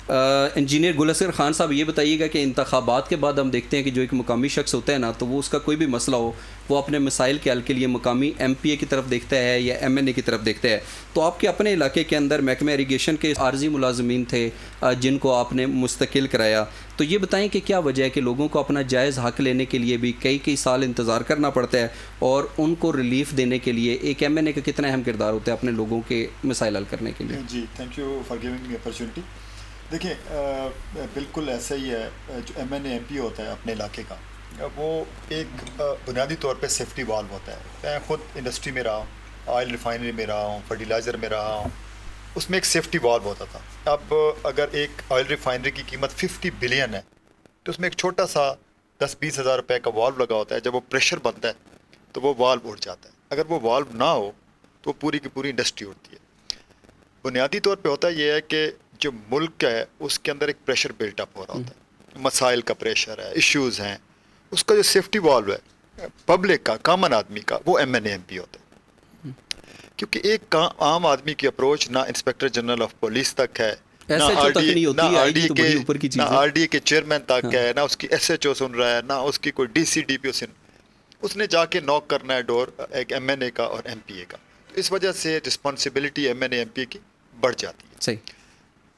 Engineer گل اصغر خان صاحب یہ بتائیے گا کہ انتخابات کے بعد ہم دیکھتے ہیں کہ جو ایک مقامی شخص ہوتا ہے نا، تو وہ اس کا کوئی بھی مسئلہ ہو وہ اپنے مسائل کے حل کے لیے مقامی ایم پی اے کی طرف دیکھتا ہے یا ایم این اے کی طرف دیکھتا ہے. تو آپ کے اپنے علاقے کے اندر محکمہ اریگیشن کے عارضی ملازمین تھے جن کو آپ نے مستقل کرایا. تو یہ بتائیں کہ کیا وجہ ہے کہ لوگوں کو اپنا جائز حق لینے کے لیے بھی کئی سال انتظار کرنا پڑتا ہے، اور ان کو ریلیف دینے کے لیے ایک ایم این اے کا کتنا اہم کردار ہوتا ہے اپنے لوگوں کے مسائل حل کرنے کے لیے؟ جی thank you for giving me opportunity. دیکھیں بالکل ایسا ہی ہے. جو M N A M P ہوتا ہے اپنے علاقے کا، وہ ایک بنیادی طور پہ سیفٹی والو ہوتا ہے. میں خود انڈسٹری میں رہا ہوں، آئل ریفائنری میں رہا ہوں، فرٹیلائزر میں رہا ہوں. اس میں ایک سیفٹی والو ہوتا تھا. اب اگر ایک آئل ریفائنری کی قیمت 50 بلین ہے تو اس میں ایک چھوٹا سا 10-20 ہزار روپے کا والو لگا ہوتا ہے. جب وہ پریشر بنتا ہے تو وہ والو اٹھ جاتا ہے. اگر وہ والو نہ ہو تو وہ پوری کی پوری انڈسٹری اٹھتی ہے. بنیادی طور پہ ہوتا یہ ہے کہ جو ملک ہے اس کے اندر ایک پریشر بلٹ اپ ہو رہا ہوتا ہے، مسائل کا پریشر ہے، ایشوز ہیں. اس کا جو سیفٹی والو ہے پبلک کا، کامن آدمی کا، وہ M N A M P ہوتا ہے. کیونکہ ایک عام آدمی کی اپروچ نہ انسپیکٹر جنرل آف پولیس تک ہے، نہ ایس ایچ او تک نہیں ہوتی ہے، آئی جی تو بڑی اوپر کی چیز ہے، آر ڈی کے چیئرمین تک ہے، نہ اس کی ایس ایچ او سن رہا ہے، نہ اس کی کوئی ڈی سی ڈی پی او سن. اس نے جا کے نوک کرنا ہے ڈور ایک ایم این اے کا اور ایم پی اے کا. تو اس وجہ سے responsibility M N A M P کی بڑھ جاتی ہے. صحیح.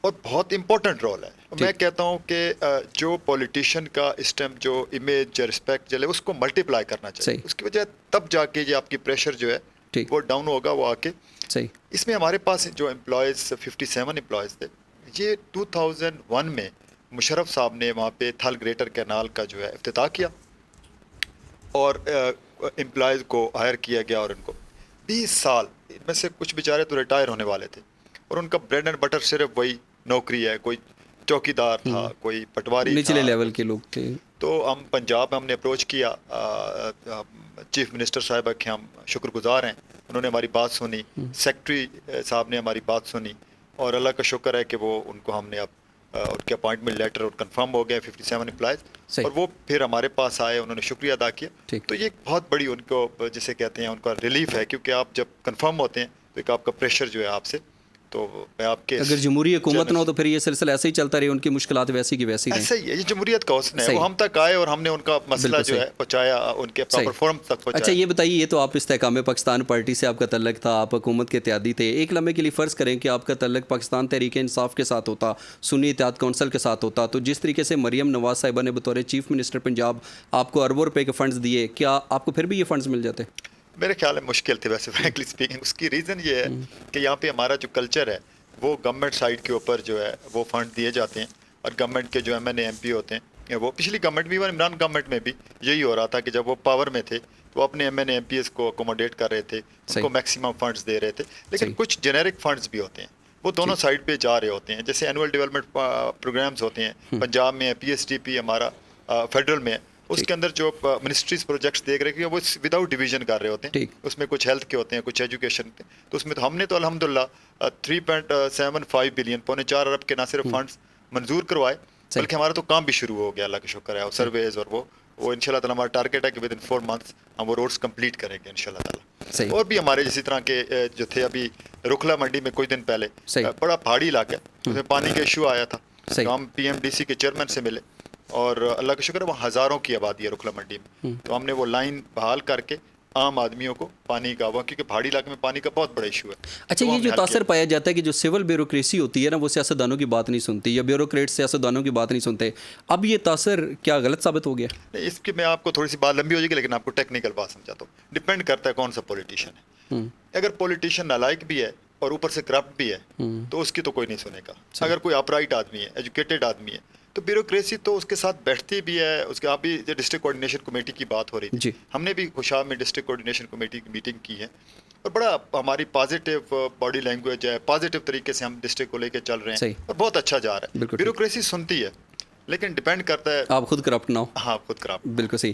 اور بہت امپورٹنٹ رول ہے. میں کہتا ہوں کہ جو پولیٹیشین کا اس ٹائم جو امیج رسپیکٹ چلے اس کو ملٹیپلائی کرنا چاہیے. اس کی وجہ تب جا کے یہ آپ کی پریشر جو ہے وہ ڈاؤن ہوگا. وہ آ کے صحیح. اس میں ہمارے پاس جو امپلائیز 57 امپلائیز تھے، یہ 2001 میں مشرف صاحب نے وہاں پہ تھل گریٹر کینال کا جو ہے افتتاح کیا اور امپلائیز کو ہائر کیا گیا. اور ان کو 20 سال ان میں سے کچھ بیچارے تو ریٹائر ہونے والے تھے اور ان کا بریڈ اینڈ بٹر صرف وہی نوکری ہے. کوئی چوکیدار تھا، کوئی پٹواری تھا، نچلے لیول کے لوگ تھے. تو ہم پنجاب میں ہم نے اپروچ کیا. چیف منسٹر صاحبہ کے ہم شکر گزار ہیں، انہوں نے ہماری بات سنی. سیکٹری صاحب نے ہماری بات سنی اور اللہ کا شکر ہے کہ وہ ان کو ہم نے اب ان کے اپوائنٹمنٹ لیٹر اور کنفرم ہو گئے 57 امپلائیز. اور وہ پھر ہمارے پاس آئے، انہوں نے شکریہ ادا کیا. تو یہ ایک بہت بڑی ان کو جسے کہتے ہیں ان کا ریلیف ہے، کیونکہ آپ جب کنفرم ہوتے ہیں تو ایک آپ کا پریشر جو ہے آپ سے، تو میں آپ کے اگر جمہوری حکومت نہ ہو تو پھر یہ سلسلہ ایسے ہی چلتا رہے، ان کی مشکلات ویسی کی ویسی رہیں. ایسا ہی ہے، یہ جمہوریت کا حسن ہے. وہ ہم تک آئے اور ہم نے ان کا مسئلہ جو ہے پہنچایا، ان کے پراپر فورم تک پہنچایا. اچھا یہ بتائیے، یہ تو آپ استحکام پاکستان پارٹی سے آپ کا تعلق تھا، آپ حکومت کے اتحادی تھے. ایک لمحے کے لیے فرض کریں کہ آپ کا تعلق پاکستان تحریک انصاف کے ساتھ ہوتا، سنی اتحاد کونسل کے ساتھ ہوتا، تو جس طریقے سے مریم نواز صاحبہ نے بطور چیف منسٹر پنجاب آپ کو اربوں روپے کے فنڈز دیے، کیا آپ کو پھر بھی یہ فنڈز مل جاتے؟ میرے خیال میں مشکل تھے ویسے فرینکلی اسپیکنگ. اس کی ریزن یہ ہے کہ یہاں پہ ہمارا جو کلچر ہے وہ گورنمنٹ سائڈ کے اوپر جو ہے وہ فنڈ دیے جاتے ہیں. اور گورنمنٹ کے جو M N A M P ہوتے ہیں، وہ پچھلی گورنمنٹ بھی اور عمران گورنمنٹ میں بھی یہی ہو رہا تھا کہ جب وہ پاور میں تھے تو اپنے M N A M P s کو اکوموڈیٹ کر رہے تھے، ان کو میکسیمم فنڈز دے رہے تھے. لیکن کچھ جنیرک فنڈز بھی ہوتے ہیں، وہ دونوں سائڈ پہ جا رہے ہوتے ہیں. جیسے اینول ڈیولپمنٹ پروگرامز ہوتے ہیں، پنجاب میں پی ایس ٹی پی ہمارا فیڈرل میں، اس کے اندر جو منسٹریز پروجیکٹس دیکھ رہے ہیں وہ وداؤٹ ڈویژن کر رہے ہوتے ہیں. اس میں کچھ ہیلتھ کے ہوتے ہیں، کچھ ایجوکیشن کے. تو اس میں تو ہم نے تو الحمدللہ 3.75 بلین (پونے 4 ارب) کے نہ صرف فنڈز منظور کروائے، بلکہ ہمارا تو کام بھی شروع ہو گیا، اللہ کا شکر ہے. سرویز اور وہ ان شاء اللہ تعالیٰ ہمارا ٹارگیٹ ہے کہ ودن 4 months ہم وہ روڈس کمپلیٹ کریں گے ان شاء اللہ تعالیٰ. اور بھی ہمارے اسی طرح کے جو تھے، ابھی رکھلا منڈی میں کچھ دن پہلے بڑا پہاڑی علاقہ ہے، اس میں پانی کا ایشو آیا تھا، تو ہم پی ایم ڈی سی کے چیئرمین سے ملے اور اللہ کا شکر ہے وہاں ہزاروں کی آبادی ہے رکھلا منڈی میں. تو ہم نے وہ لائن بحال کر کے عام آدمیوں کو پانی کا ہوا، کیونکہ پہاڑی علاقے میں پانی کا بہت بڑا ایشو ہے. اچھا یہ جو تاثر پایا جاتا ہے کہ جو سول بیوروکریسی ہوتی ہے نا، وہ سیاستدانوں کی بات نہیں سنتی، یا بیوروکریٹ سیاستدانوں کی بات نہیں سنتے، اب یہ تاثر کیا غلط ثابت ہو گیا؟ اس کی میں آپ کو تھوڑی سی بات لمبی ہو جائے گی، لیکن آپ کو ٹیکنیکل بات سمجھاتا ہوں. ڈپینڈ کرتا ہے کون سا پولیٹیشین ہے. اگر پولیٹیشین نالائق بھی ہے اور اوپر سے کرپٹ بھی ہے تو اس کی تو کوئی نہیں سنے گا. اگر کوئی اپرائٹ آدمی ہے، ایجوکیٹڈ آدمی ہے، تو بیوروکریسی تو اس کے ساتھ بیٹھتی بھی ہے. اس کے آپ بھی ڈسٹرکٹ کوآرڈینیشن کمیٹی کی بات ہو رہی تھی، ہم نے بھی خوشاب میں ڈسٹرکٹ کوآرڈینیشن کمیٹی کی میٹنگ کی ہے اور بڑا ہماری پازیٹیو باڈی لینگویج ہے، پازیٹیو طریقے سے ہم ڈسٹرکٹ کو لے کے چل رہے ہیں اور بہت اچھا جا رہا ہے. بیوروکریسی سنتی ہے لیکن ڈپینڈ کرتا ہے آپ خود کرپٹ نہ ہو. ہاں خود کرپٹ. بالکل صحیح.